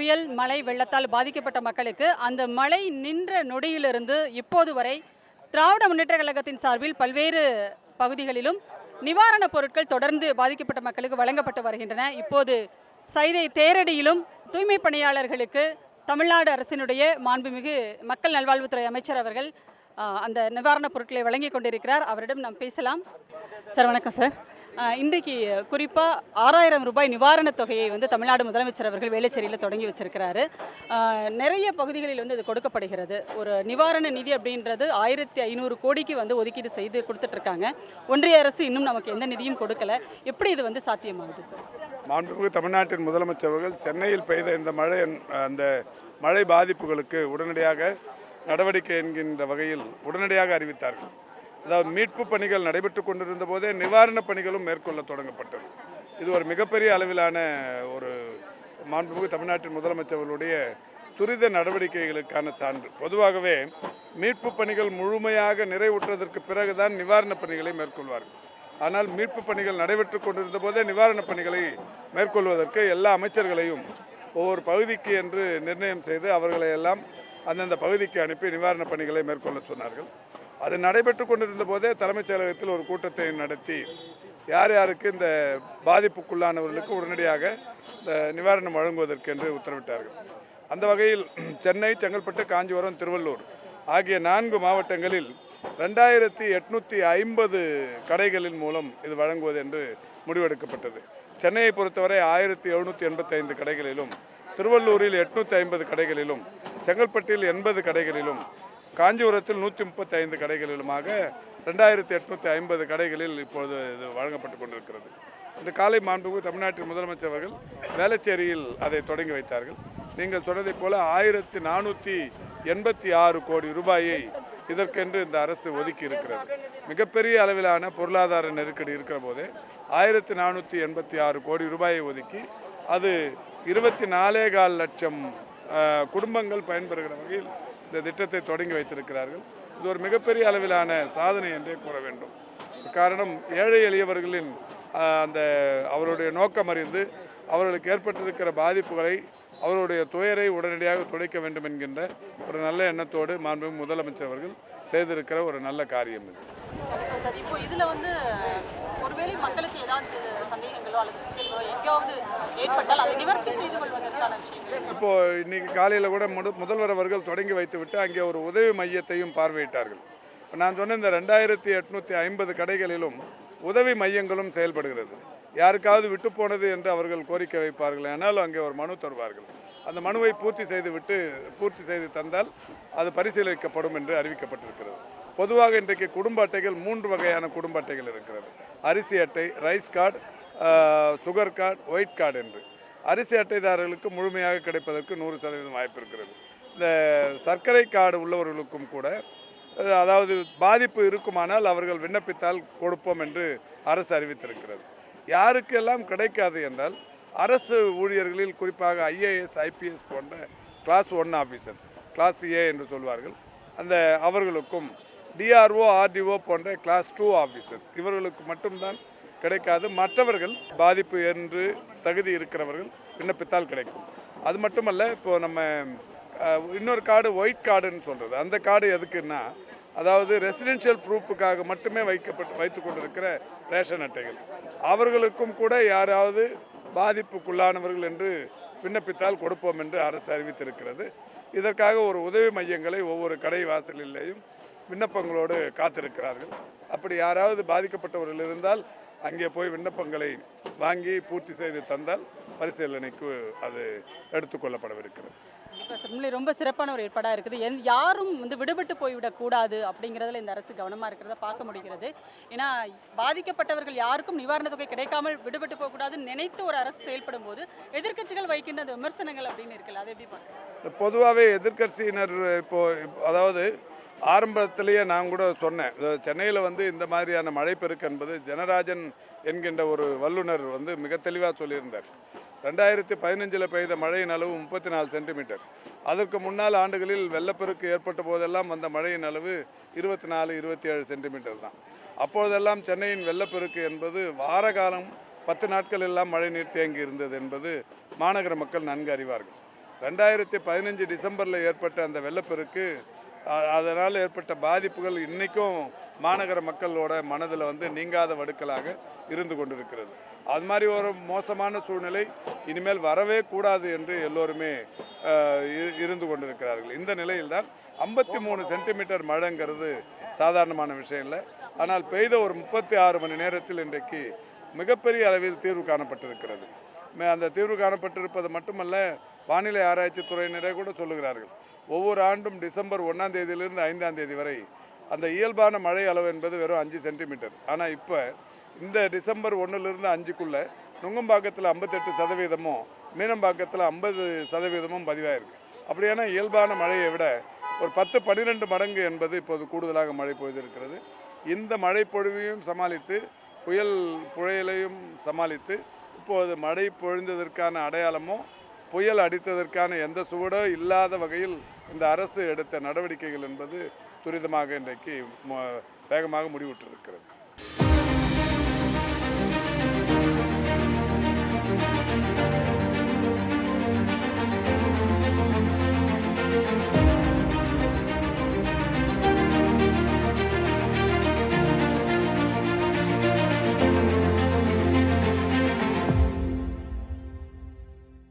புயல், மழை, வெள்ளத்தால் பாதிக்கப்பட்ட மக்களுக்கு அந்த மழை நின்ற நொடியிலிருந்து இப்போது வரை திராவிட முன்னேற்ற கழகத்தின் சார்பில் பல்வேறு பகுதிகளிலும் நிவாரணப் பொருட்கள் தொடர்ந்து பாதிக்கப்பட்ட மக்களுக்கு வழங்கப்பட்டு வருகின்றன. இப்போது சைதை தேரடியிலும் தூய்மை பணியாளர்களுக்கு தமிழ்நாடு அரசினுடைய மாண்புமிகு மக்கள் நல்வாழ்வுத்துறை அமைச்சர் அவர்கள் அந்த நிவாரணப் பொருட்களை வழங்கி கொண்டிருக்கிறார். அவரிடம் நாம் பேசலாம். சார் வணக்கம் சார். இன்றைக்கு குறிப்பாக 6000 ரூபாய் நிவாரணத் தொகையை தமிழ்நாடு முதலமைச்சர் அவர்கள் வேளச்சேரியில் தொடங்கி வச்சிருக்கிறாரு. நிறைய பகுதிகளில் இது கொடுக்கப்படுகிறது. ஒரு நிவாரண நிதி அப்படின்றது 1500 கோடிக்கு ஒதுக்கீடு செய்து கொடுத்துட்ருக்காங்க. ஒன்றிய அரசு இன்னும் நமக்கு எந்த நிதியும் கொடுக்கல. எப்படி இது சாத்தியமாகுது சார்? மாண்புமிகு தமிழ்நாட்டின் முதலமைச்சர் அவர்கள் சென்னையில் பெய்த இந்த அந்த மழை பாதிப்புகளுக்கு உடனடியாக நடவடிக்கை என்கின்ற வகையில் உடனடியாக அறிவித்தார்கள். அதாவது மீட்பு பணிகள் நடைபெற்று கொண்டிருந்த போதே நிவாரணப் பணிகளும் மேற்கொள்ள தொடங்கப்பட்டது. இது ஒரு மிகப்பெரிய அளவிலான ஒரு மாண்புமிகு தமிழ்நாட்டின் முதலமைச்சர்களுடைய துரித நடவடிக்கைகளுக்கான சான்று. பொதுவாகவே மீட்பு பணிகள் முழுமையாக நிறைவுற்றதற்கு பிறகுதான் நிவாரணப் பணிகளை மேற்கொள்வார்கள். ஆனால் மீட்பு பணிகள் நடைபெற்று கொண்டிருந்த போதே நிவாரணப் பணிகளை மேற்கொள்வதற்கு எல்லா அமைச்சர்களையும் ஒவ்வொரு பகுதிக்கு என்று நிர்ணயம் செய்து அவர்களை எல்லாம் அந்தந்த பகுதிக்கு அனுப்பி நிவாரணப் பணிகளை மேற்கொள்ள சொன்னார்கள். அது நடைபெற்று கொண்டிருந்த போதே தலைமைச் செயலகத்தில் ஒரு கூட்டத்தை நடத்தி யார் யாருக்கு இந்த பாதிப்புக்குள்ளானவர்களுக்கு உடனடியாக இந்த நிவாரணம் வழங்குவதற்கு என்று உத்தரவிட்டார்கள். அந்த வகையில் சென்னை, செங்கல்பட்டு, காஞ்சிபுரம், திருவள்ளூர் ஆகிய 4 மாவட்டங்களில் 2850 கடைகளின் மூலம் இது வழங்குவது என்று முடிவெடுக்கப்பட்டது. சென்னையை பொறுத்தவரை 1785 கடைகளிலும், திருவள்ளூரில் 850 கடைகளிலும், செங்கல்பட்டில் 80 கடைகளிலும், காஞ்சிபுரத்தில் 135 கடைகளிலுமாக 2850 கடைகளில் இப்பொழுது இது வழங்கப்பட்டு கொண்டிருக்கிறது. இந்த காலை மாண்புமிகு தமிழ்நாட்டின் முதலமைச்சர் அவர்கள் வேளச்சேரியில் அதை தொடங்கி வைத்தார்கள். நீங்கள் சொன்னதைப் போல 1486 கோடி ரூபாயை இதற்கென்று இந்த அரசு ஒதுக்கி இருக்கிறது. மிகப்பெரிய அளவிலான பொருளாதார நெருக்கடி இருக்கிற போதே 1486 கோடி ரூபாயை ஒதுக்கி அது 24.25 லட்சம் குடும்பங்கள் பயன்பெறுகிற வகையில் இந்த திட்டத்தை தொடங்கி வைத்திருக்கிறார்கள். இது ஒரு மிகப்பெரிய அளவிலான சாதனை என்றே கூற வேண்டும். காரணம், ஏழை எளியவர்களின் அந்த அவருடைய நோக்கம் அறிந்து அவர்களுக்கு ஏற்பட்டிருக்கிற பாதிப்புகளை, அவருடைய துயரை உடனடியாக துடைக்க வேண்டும் என்கின்ற ஒரு நல்ல எண்ணத்தோடு மாண்புமிகு முதலமைச்சர் அவர்கள் செய்திருக்கிற ஒரு நல்ல காரியம் இது. இப்போ இதில் ஒருவேளை மக்களுக்கு ஏதாவது சந்தேகங்களோ அல்லது சிக்கல்களோ எங்கேயாவது ஏற்பட்டால் அதை நிவர்த்தி செய்து கொள்வதற்கான விஷயங்கள் இப்போ இன்னைக்கு காலையில் கூட முதல்வர் அவர்கள் தொடங்கி வைத்துவிட்டு அங்கே ஒரு உதவி மையத்தையும் பார்வையிட்டார்கள். இப்போ நான் சொன்ன இந்த 2850 கடைகளிலும் உதவி மையங்களும் செயல்படுகிறது. யாருக்காவது விட்டு போனது என்று அவர்கள் கோரிக்கை வைப்பார்கள், ஆனாலும் அங்கே ஒரு மனு தருவார்கள். அந்த மனுவை பூர்த்தி செய்து தந்தால் அது பரிசீலிக்கப்படும் என்று அறிவிக்கப்பட்டிருக்கிறது. பொதுவாக இன்றைக்கு குடும்ப அட்டைகள் 3 வகையான குடும்ப அட்டைகள் இருக்கிறது. அரிசி அட்டை, rice card, sugar card, white card என்று. அரிசி அட்டைதாரர்களுக்கு முழுமையாக கிடைப்பதற்கு 100% வாய்ப்பு இருக்கிறது. இந்த சர்க்கரை கார்டு உள்ளவர்களுக்கும் கூட, அதாவது பாதிப்பு இருக்குமானால் அவர்கள் விண்ணப்பித்தால் கொடுப்போம் என்று அரசு அறிவித்திருக்கிறது. யாருக்கெல்லாம் கிடைக்காது என்றால் அரசு ஊழியர்களில் குறிப்பாக IAS, IPS போன்ற கிளாஸ் 1 ஆஃபீஸர்ஸ், கிளாஸ் A என்று சொல்வார்கள், அந்த அவர்களுக்கும் DRO, RDO போன்ற கிளாஸ் 2 ஆஃபீஸர்ஸ் இவர்களுக்கு மட்டும்தான் கிடைக்காது. மற்றவர்கள் பாதிப்பு என்று தகுதி இருக்கிறவர்கள் விண்ணப்பித்தால் கிடைக்கும். அது மட்டுமல்ல, இப்போது நம்ம இன்னொரு கார்டு ஒயிட் கார்டுன்னு சொல்கிறது. அந்த கார்டு எதுக்குன்னா, அதாவது ரெசிடென்ஷியல் ப்ரூஃபுக்காக மட்டுமே வைத்து கொண்டிருக்கிற ரேஷன் அட்டைகள். அவர்களுக்கும் கூட யாராவது பாதிப்புக்குள்ளானவர்கள் என்று விண்ணப்பித்தால் கொடுப்போம் என்று அரசு அறிவித்திருக்கிறது. இதற்காக ஒரு உதவி மையங்களை ஒவ்வொரு கடை வாசலிலேயும் விண்ணப்பங்களோடு காத்திருக்கிறார்கள். அப்படி யாராவது பாதிக்கப்பட்டவர்கள் இருந்தால் அங்கே போய் விண்ணப்பங்களை வாங்கி பூர்த்தி செய்து தந்தால் பரிசீலனைக்கு அது எடுத்துக்கொள்ளப்படவிருக்கிறது. ரொம்ப சிறப்பான ஒரு ஏற்பாடாக இருக்குது. யாரும் விடுபட்டு போய்விடக்கூடாது அப்படிங்கிறதுல இந்த அரசு கவனமாக இருக்கிறத பார்க்க முடிகிறது. ஏன்னா பாதிக்கப்பட்டவர்கள் யாருக்கும் நிவாரணத் தொகை கிடைக்காமல் விடுபட்டு போகக்கூடாதுன்னு நினைத்து ஒரு அரசு செயல்படும் போது எதிர்க்கட்சிகள் வைக்கின்ற விமர்சனங்கள் அப்படின்னு இருக்குல்ல, அதை எப்படி பார்க்க? பொதுவாகவே எதிர்க்கட்சியினர் அதாவது ஆரம்பத்திலேயே நான் கூட சொன்னேன், சென்னையில் இந்த மாதிரியான மழைப்பெருக்கு என்பது ஜனராஜன் என்கின்ற ஒரு வல்லுநர் மிக தெளிவாக சொல்லியிருந்தார். 2015 பெய்த மழையின் அளவு 34 சென்டிமீட்டர். அதற்கு முன்னால் ஆண்டுகளில் வெள்ளப்பெருக்கு ஏற்பட்ட போதெல்லாம் வந்த மழையின் அளவு 24-27 சென்டிமீட்டர் தான். அப்போதெல்லாம் சென்னையின் வெள்ளப்பெருக்கு என்பது வார காலம் 10 நாட்கள் எல்லாம் மழை நீர் தேங்கி இருந்தது என்பது மாநகர மக்கள் நன்கு அறிவார்கள். 2015 டிசம்பரில் ஏற்பட்ட அந்த வெள்ளப்பெருக்கு அதனால் ஏற்பட்ட பாதிப்புகள் இன்றைக்கும் மாநகர மக்களோட மனதில் நீங்காத வடுக்கலாக இருந்து கொண்டிருக்கிறது. அது மாதிரி ஒரு மோசமான சூழ்நிலை இனிமேல் வரவே கூடாது என்று எல்லோருமே இருந்து கொண்டிருக்கிறார்கள். இந்த நிலையில்தான் 53 சென்டிமீட்டர் மழைங்கிறது சாதாரணமான விஷயம் இல்லை. ஆனால் பெய்த ஒரு 36 மணி நேரத்தில் இன்றைக்கு மிகப்பெரிய அளவில் தீர்வு காணப்பட்டிருக்கிறது. அந்த தீர்வு காணப்பட்டிருப்பது மட்டுமல்ல, வானிலை ஆராய்ச்சி துறையினரே கூட சொல்லுகிறார்கள், ஒவ்வொரு ஆண்டும் டிசம்பர் 1ஆம் தேதியிலிருந்து 5ஆம் தேதி வரை அந்த இயல்பான மழை அளவு என்பது வெறும் 5 சென்டிமீட்டர். ஆனால் இப்போ இந்த டிசம்பர் 1லிருந்து 5க்குள்ளே நுங்கம்பாக்கத்தில் 58%, மீனம்பாக்கத்தில் 50% பதிவாயிருக்கு. அப்படியான இயல்பான மழையை விட ஒரு 10-12 மடங்கு என்பது இப்போது கூடுதலாக மழை பொழுதிருக்கிறது. இந்த மழை பொழிவையும் சமாளித்து புயலையும் சமாளித்து இப்போது மழை பொழிந்ததற்கான அடையாளமோ புயல் அடித்ததற்கான எந்த சுவடோ இல்லாத வகையில் இந்த அரசு எடுத்த நடவடிக்கைகள் என்பது துரிதமாக இன்றைக்கு வேகமாக முடிவுற்றிருக்கிறது.